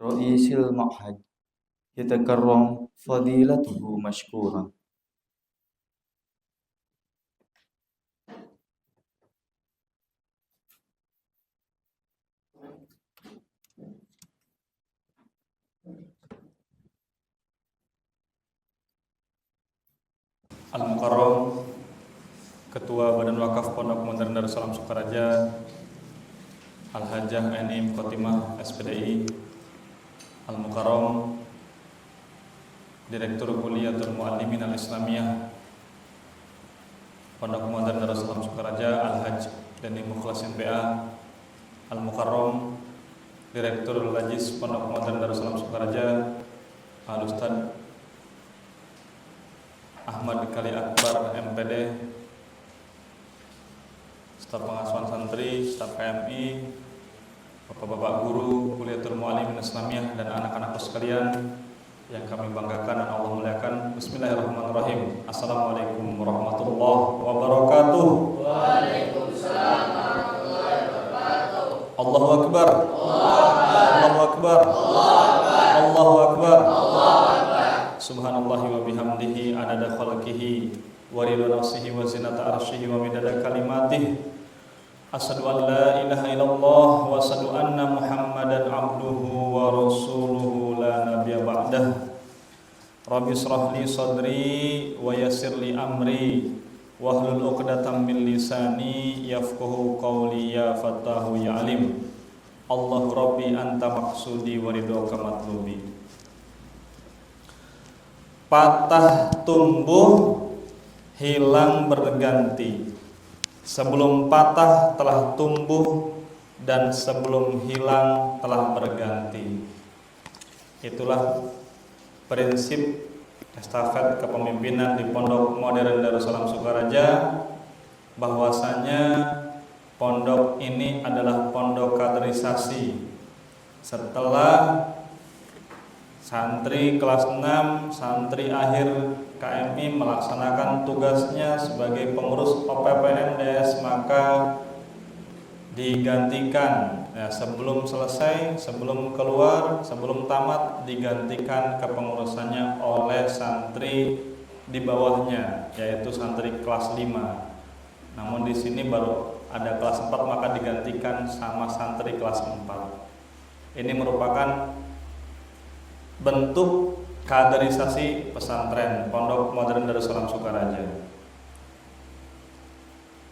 رئيس المعهد يتكرم فضيلته مشكورا. Al-Mukarram, Ketua Badan Wakaf Pondok Modern Darussalam Sukaraja, Al-Hajjah Aini Khotimah SPDI, Al-Mukarram, Direktur Kuliyatul Muallimin Al-Islamiyah Pondok Modern Darussalam Sukaraja, Al-Hajj Deni Mukhlasin PA, Al-Mukarram, Direktur Lajis Pondok Modern Darussalam Sukaraja, Al-Ustad Ahmad Kali Akbar MPD, staf pengasuhan santri, staf KMI, bapak-bapak guru Kuliyatul Muallimin Islamiyah dan anak-anakku sekalian yang kami banggakan dan Allah muliakan. Bismillahirrahmanirrahim. Assalamualaikum warahmatullahi wabarakatuh. Waalaikumsalam warahmatullahi wabarakatuh. Allahu Akbar. Allahu Akbar. Allahu Akbar. Subhanallahi wa bihamdihi adada khalqihi wa ridha nafsihi wa zinata arsyihi wa midada kalimatihi. Asyhadu an la ilaha illallah wa asyhadu anna Muhammadan abduhu wa rasuluhu la nabiyya ba'dah. Rabbi shrah li sadri wa yassir li amri wahlul 'uqdatam min lisani yafqahu qawli ya fattahu ya alim. Allahu rabbi anta maqsudi wa ridhoka matlubi. Patah tumbuh, hilang berganti. Sebelum patah telah tumbuh, dan sebelum hilang telah berganti. Itulah prinsip estafet kepemimpinan di Pondok Modern Darussalam Sukaraja, bahwasanya pondok ini adalah pondok kaderisasi. Setelah santri kelas 6, santri akhir KMI melaksanakan tugasnya sebagai pengurus OPPNDS, maka digantikan sebelum selesai, sebelum keluar, sebelum tamat, digantikan kepengurusannya oleh santri di bawahnya, yaitu santri kelas 5. Namun di sini baru ada kelas 4, maka digantikan sama santri kelas 4. Ini merupakan bentuk kaderisasi pesantren Pondok Modern Darussalam Sukaraja.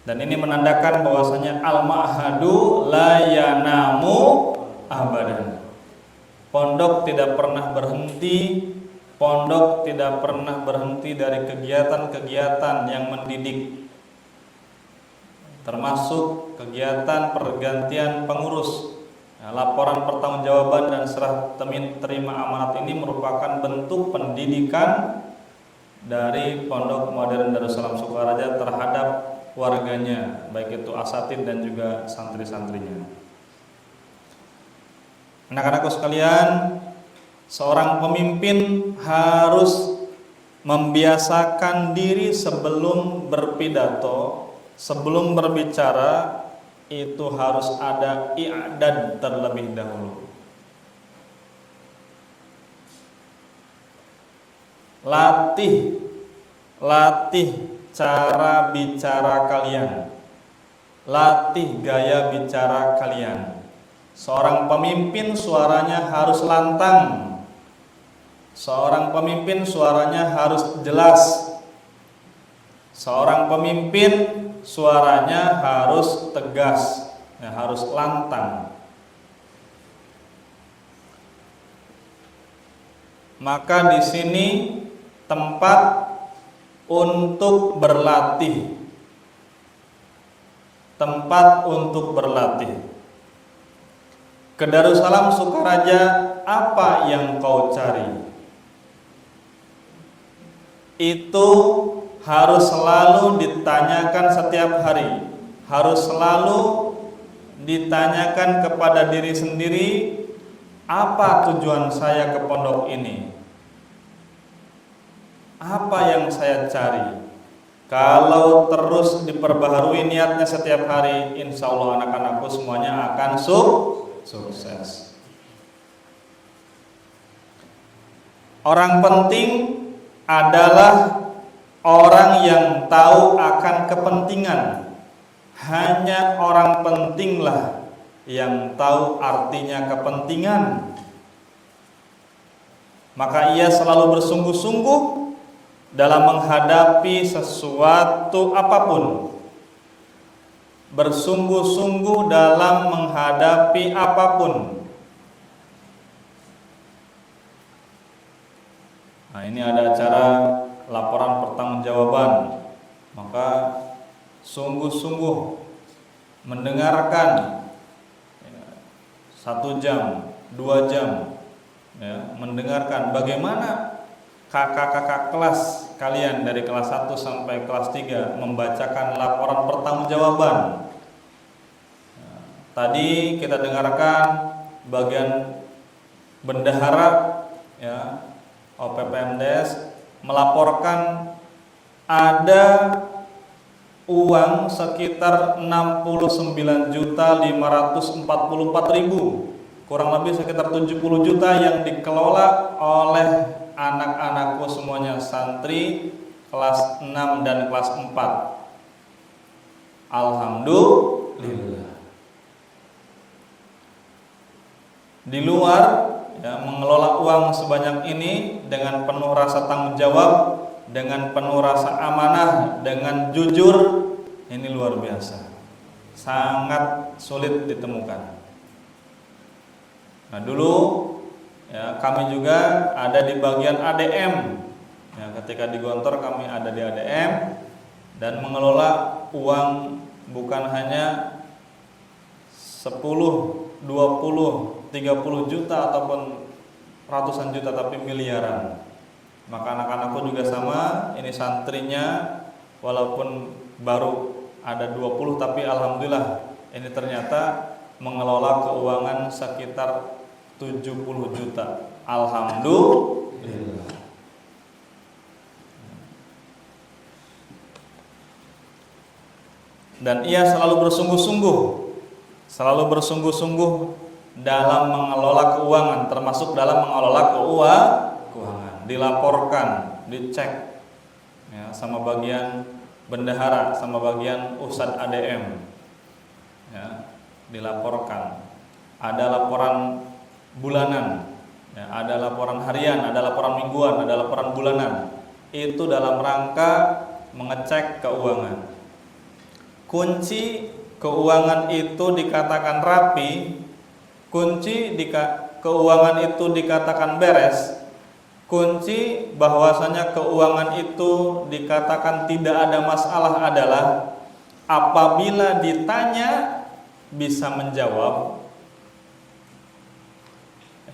Dan ini menandakan bahwasanya al-ma'hadu la yanamu abadan. Pondok tidak pernah berhenti, pondok tidak pernah berhenti dari kegiatan-kegiatan yang mendidik, termasuk kegiatan pergantian pengurus. Laporan pertanggungjawaban dan serah terima amanat ini merupakan bentuk pendidikan dari Pondok Modern Darussalam Sukaraja terhadap warganya, baik itu asatid dan juga santri-santrinya. Anak-anakku sekalian, seorang pemimpin harus membiasakan diri sebelum berpidato, sebelum berbicara, itu harus ada i'dad terlebih dahulu. Latih cara bicara kalian, latih gaya bicara kalian. Seorang pemimpin suaranya harus lantang, seorang pemimpin suaranya harus jelas, seorang pemimpin suaranya harus tegas, harus lantang. Maka di sini tempat untuk berlatih, tempat untuk berlatih. Ke Darussalam Sukaraja, apa yang kau cari? Itu harus selalu ditanyakan setiap hari, harus selalu ditanyakan kepada diri sendiri, apa tujuan saya ke pondok ini? Apa yang saya cari? Kalau terus diperbaharui niatnya setiap hari, insya Allah anak-anakku semuanya akan sukses. Orang penting adalah orang yang tahu akan kepentingan. Hanya orang pentinglah yang tahu artinya kepentingan. Maka ia selalu bersungguh-sungguh dalam menghadapi sesuatu apapun. Bersungguh-sungguh dalam menghadapi apapun. Nah, ini ada acara laporan pertanggungjawaban. Maka sungguh-sungguh mendengarkan 1 jam, 2 jam, ya, mendengarkan bagaimana kakak-kakak kelas kalian dari kelas 1 sampai kelas 3 membacakan laporan pertanggungjawaban. Tadi kita dengarkan bagian bendahara, ya, OPPMDes melaporkan ada uang sekitar 69.544.000, kurang lebih sekitar 70 juta yang dikelola oleh anak-anakku semuanya, santri kelas 6 dan kelas 4. Alhamdulillah. Di luar, ya, mengelola uang sebanyak ini dengan penuh rasa tanggung jawab, dengan penuh rasa amanah, dengan jujur, ini luar biasa. Sangat sulit ditemukan. Nah, dulu, ya, kami juga ada di bagian ADM. Ya, ketika di Gontor kami ada di ADM dan mengelola uang bukan hanya 10, 20, 30 juta ataupun ratusan juta, tapi miliaran. Maka anak-anakku juga sama, ini santrinya walaupun baru ada 20, tapi alhamdulillah ini ternyata mengelola keuangan sekitar 70 juta. Alhamdulillah. Dan ia selalu bersungguh-sungguh dalam mengelola keuangan, termasuk dalam mengelola keuangan, dilaporkan, dicek, ya, sama bagian bendahara, sama bagian ustadz ADM, ya, dilaporkan. Ada laporan bulanan, ya, ada laporan harian, ada laporan mingguan, ada laporan bulanan. Itu dalam rangka mengecek keuangan. Kunci keuangan itu dikatakan rapi, kunci keuangan itu dikatakan beres, kunci bahwasanya keuangan itu dikatakan tidak ada masalah adalah apabila ditanya bisa menjawab.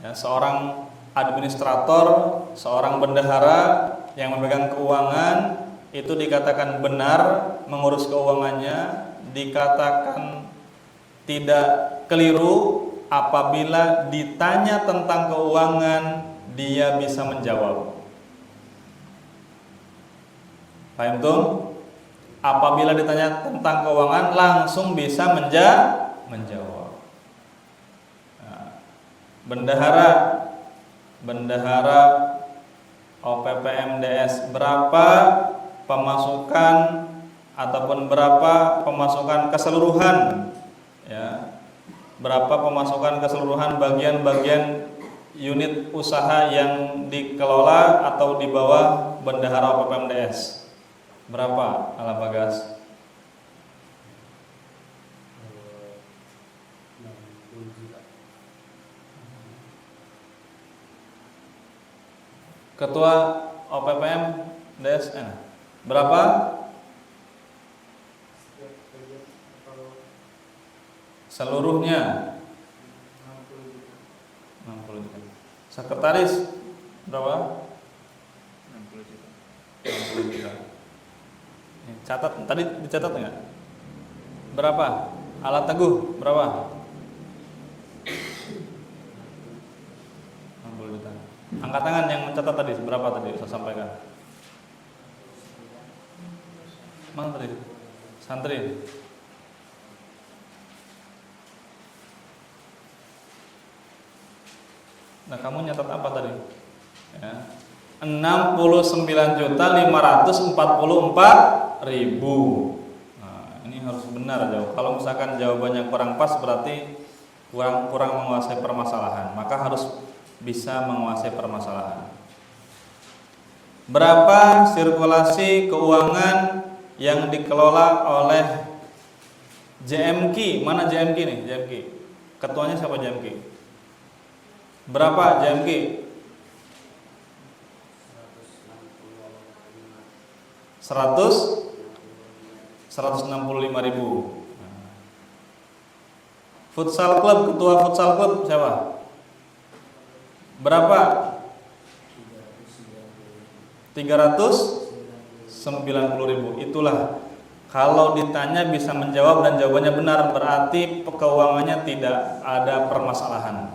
Ya, seorang administrator, seorang bendahara yang memegang keuangan itu dikatakan benar mengurus keuangannya, dikatakan tidak keliru apabila ditanya tentang keuangan dia bisa menjawab. Paham tuh? Apabila ditanya tentang keuangan langsung bisa menjawab. Nah, bendahara OPPMDes, berapa pemasukan ataupun berapa pemasukan keseluruhan, ya, berapa pemasukan keseluruhan bagian-bagian unit usaha yang dikelola atau di bawah bendahara OPPMDes? Berapa, Alam Bagas? Ketua OPPMDes berapa? Seluruhnya 60 juta. Sekretaris berapa? 60 juta. 60 juta. Catat, tadi dicatat enggak? Berapa? Alat Teguh berapa? 60 juta. Angkat tangan yang mencatat tadi, berapa tadi saya sampaikan? Mana tadi? Santri. Nah, kamu nyatat apa tadi? Ya. 69.544.000. Nah, ini harus benar jawab. Kalau misalkan jawabannya kurang pas berarti kurang menguasai permasalahan, maka harus bisa menguasai permasalahan. Berapa sirkulasi keuangan yang dikelola oleh JMK? Mana JMK nih? JMK. Ketuanya siapa JMK? Berapa JMK? 165.000. Futsal klub, ketua futsal klub siapa? Berapa? 390.000. Itulah kalau ditanya bisa menjawab dan jawabannya benar, berarti keuangannya tidak ada permasalahan.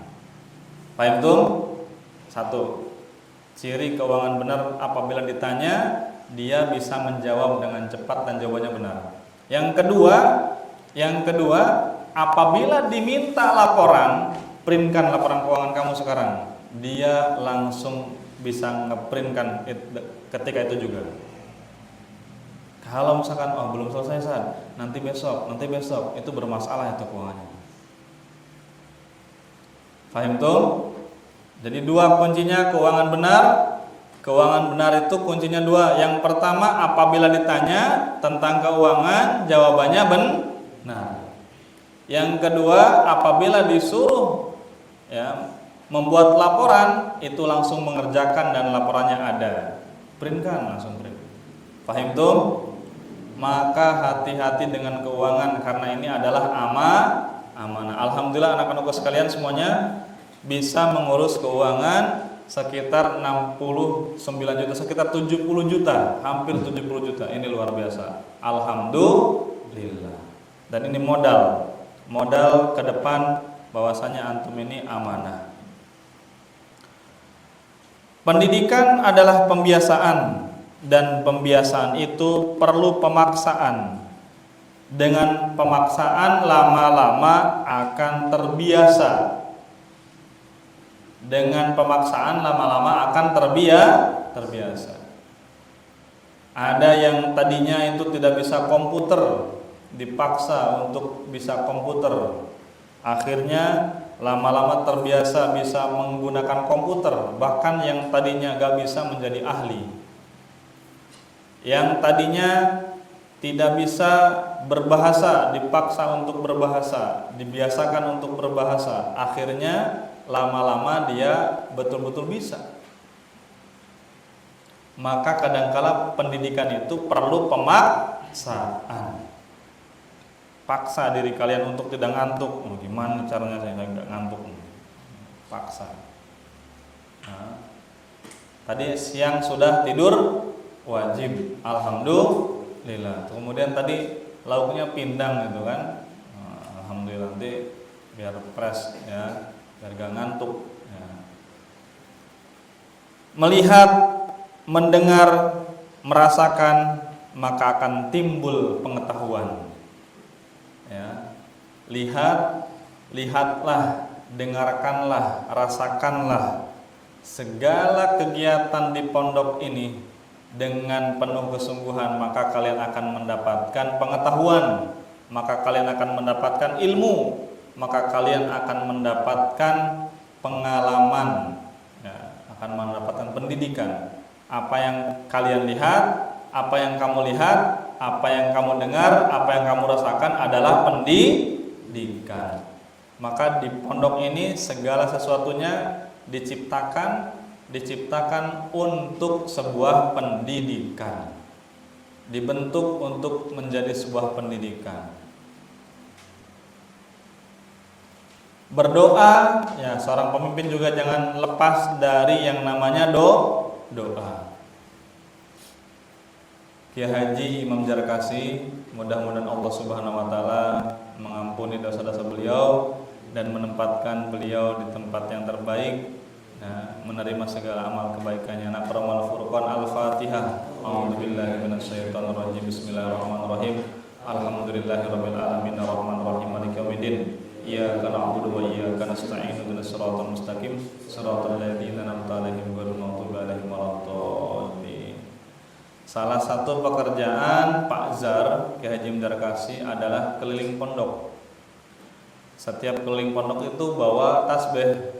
Paham tuh? 1. Ciri keuangan benar apabila ditanya dia bisa menjawab dengan cepat dan jawabannya benar. Yang kedua, apabila diminta laporan, printkan laporan keuangan kamu sekarang. Dia langsung bisa ngeprintkan ketika itu juga. Kalau misalkan belum selesai San, nanti besok, itu bermasalah itu keuangannya. Paham tuh? Jadi 2 kuncinya keuangan benar. Keuangan benar itu kuncinya 2. Yang pertama, apabila ditanya tentang keuangan, jawabannya benar. Yang kedua, apabila disuruh membuat laporan, itu langsung mengerjakan dan laporannya ada. Printkan, langsung print. Paham tuh? Maka hati-hati dengan keuangan karena ini adalah amanah. Alhamdulillah anak-anakku sekalian semuanya bisa mengurus keuangan sekitar 69 juta, sekitar 70 juta, hampir 70 juta. Ini luar biasa. Alhamdulillah. Dan ini modal ke depan bahwasanya antum ini amanah. Pendidikan adalah pembiasaan dan pembiasaan itu perlu pemaksaan. Dengan pemaksaan lama-lama akan terbiasa. Dengan pemaksaan lama-lama akan terbiasa. Ada yang tadinya itu tidak bisa komputer, dipaksa untuk bisa komputer. Akhirnya lama-lama terbiasa bisa menggunakan komputer. Bahkan yang tadinya gak bisa menjadi ahli. Yang tadinya tidak bisa berbahasa, dipaksa untuk berbahasa, dibiasakan untuk berbahasa. Akhirnya lama-lama dia betul-betul bisa. Maka kadangkala pendidikan itu perlu pemaksaan. Paksa diri kalian untuk tidak ngantuk. Gimana caranya saya tidak ngantuk? Paksa. Nah, tadi siang sudah tidur wajib, alhamdulillah. Kemudian tadi lauknya pindang gitu kan. Nah, alhamdulillah, nanti biar fresh ya, biar gak ngantuk ya. Melihat, mendengar, merasakan, maka akan timbul pengetahuan. Ya. Lihatlah, dengarkanlah, rasakanlah segala kegiatan di pondok ini dengan penuh kesungguhan, maka kalian akan mendapatkan pengetahuan, maka kalian akan mendapatkan ilmu, maka kalian akan mendapatkan pengalaman, ya, akan mendapatkan pendidikan. Apa yang kalian lihat, apa yang kamu lihat, apa yang kamu dengar, apa yang kamu rasakan adalah pendidikan. Maka di pondok ini segala sesuatunya diciptakan untuk sebuah pendidikan, dibentuk untuk menjadi sebuah pendidikan. Berdoa, ya, seorang pemimpin juga jangan lepas dari yang namanya doa. Kiai Haji Imam Jarkasi, mudah-mudahan Allah Subhanahu wa taala mengampuni dosa-dosa beliau dan menempatkan beliau di tempat yang terbaik, ya, menerima segala amal kebaikannya. Naqra'ul Furqan Al-Fatihah. A'udzubillahi minasyaitonirrajim. Bismillahirrahmanirrahim. Alhamdulillahirabbil alamin arrahmanir rahim maliki yaumiddin. Iyyaka na'budu wa iyyaka nasta'in ihdinas siratal mustaqim, siratal ladzina an'amta 'alaihim ghairil maghdubi Salah satu pekerjaan Pak Zar Ki Haji Darkasi adalah keliling pondok. Setiap keliling pondok itu bawa tasbih.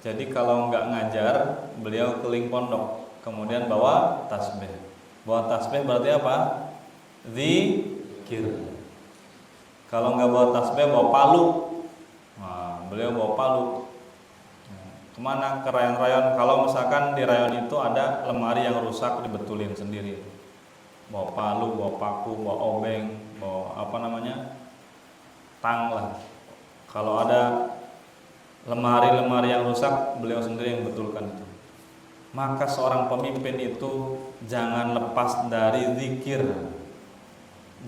Jadi kalau nggak ngajar, beliau keliling pondok, kemudian bawa tasbih. Bawa tasbih berarti apa? Zikir. Kalau nggak bawa tasbih, bawa palu. Nah, beliau bawa palu. Kemana? Ke rayon-rayon. Kalau misalkan di rayon itu ada lemari yang rusak, dibetulin sendiri. Bawa palu, bawa paku, bawa obeng, bawa tang lah. Kalau ada lemari-lemari yang rusak, beliau sendiri yang betulkan itu. Maka seorang pemimpin itu jangan lepas dari zikir.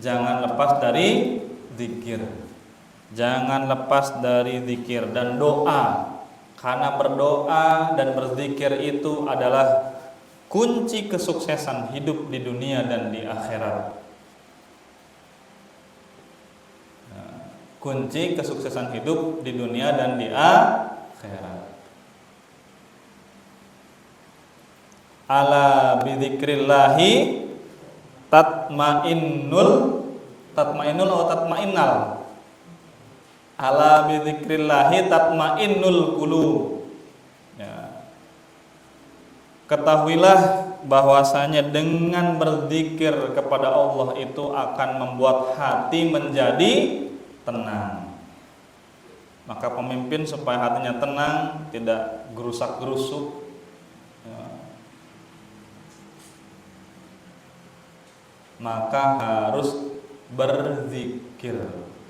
Jangan lepas dari zikir. Jangan lepas dari zikir dan doa. Karena berdoa dan berzikir itu adalah kunci kesuksesan hidup di dunia dan di akhirat. Kunci kesuksesan hidup di dunia dan di akhirat. Ala bidzikrillahi tatmainnul atau tatmainnal. Ala bidzikrillahi tatmainnul qulub. Ya. Ketahuilah bahwasanya dengan berzikir kepada Allah itu akan membuat hati menjadi tenang. Maka pemimpin supaya hatinya tenang, tidak gerusak-gerusuk, ya, maka harus berzikir,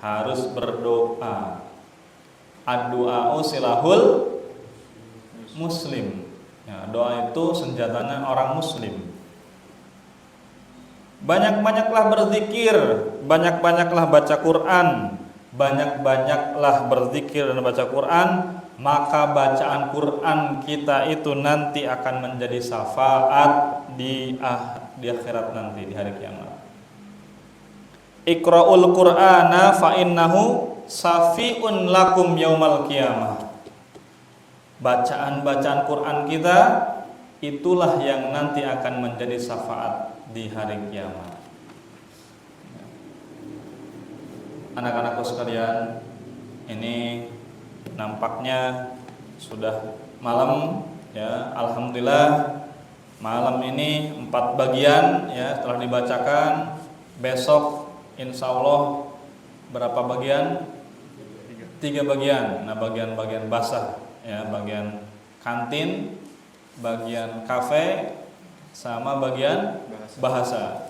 harus berdoa. Ad-du'a'u silahul muslim. Ya, doa itu senjatanya orang muslim. Banyak-banyaklah berzikir, banyak-banyaklah baca Quran, banyak-banyaklah berzikir dan baca Quran, maka bacaan Quran kita itu nanti akan menjadi syafaat di akhirat nanti, di hari kiamat. Iqra'ul Qur'ana fa innahu safi'un lakum yaumal qiyamah. Bacaan-bacaan Quran kita itulah yang nanti akan menjadi syafaat di hari kiamat. Anak-anakku sekalian, ini nampaknya sudah malam ya. Alhamdulillah malam ini 4 bagian ya telah dibacakan. Besok insya Allah berapa bagian? 3 bagian. Nah, bagian-bagian basah ya, bagian kantin, bagian kafe, sama bagian bahasa.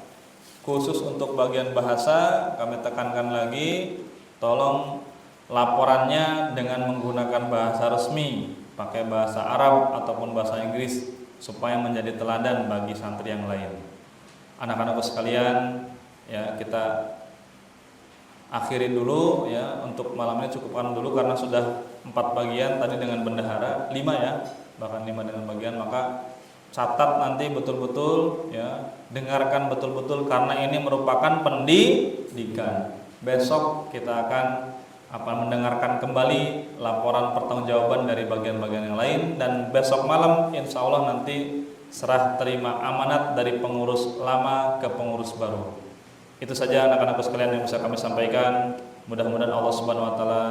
Khusus untuk bagian bahasa kami tekankan lagi, tolong laporannya dengan menggunakan bahasa resmi, pakai bahasa Arab ataupun bahasa Inggris supaya menjadi teladan bagi santri yang lain. Anak-anakku sekalian, ya kita akhiri dulu ya, untuk malam ini cukupkan dulu karena sudah 4 bagian tadi dengan bendahara, 5 ya, bahkan 5 dengan bagian. Maka catat nanti betul-betul ya, dengarkan betul-betul karena ini merupakan pendidikan. Besok kita akan mendengarkan kembali laporan pertanggungjawaban dari bagian-bagian yang lain, dan besok malam insya Allah nanti serah terima amanat dari pengurus lama ke pengurus baru. Itu saja anak-anakku sekalian yang bisa kami sampaikan. Mudah-mudahan Allah Subhanahu wa taala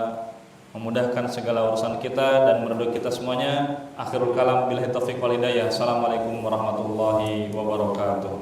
memudahkan segala urusan kita dan meridhoi kita semuanya. Akhirul kalam billahi taufiq wal hidayah. Assalamualaikum warahmatullahi wabarakatuh.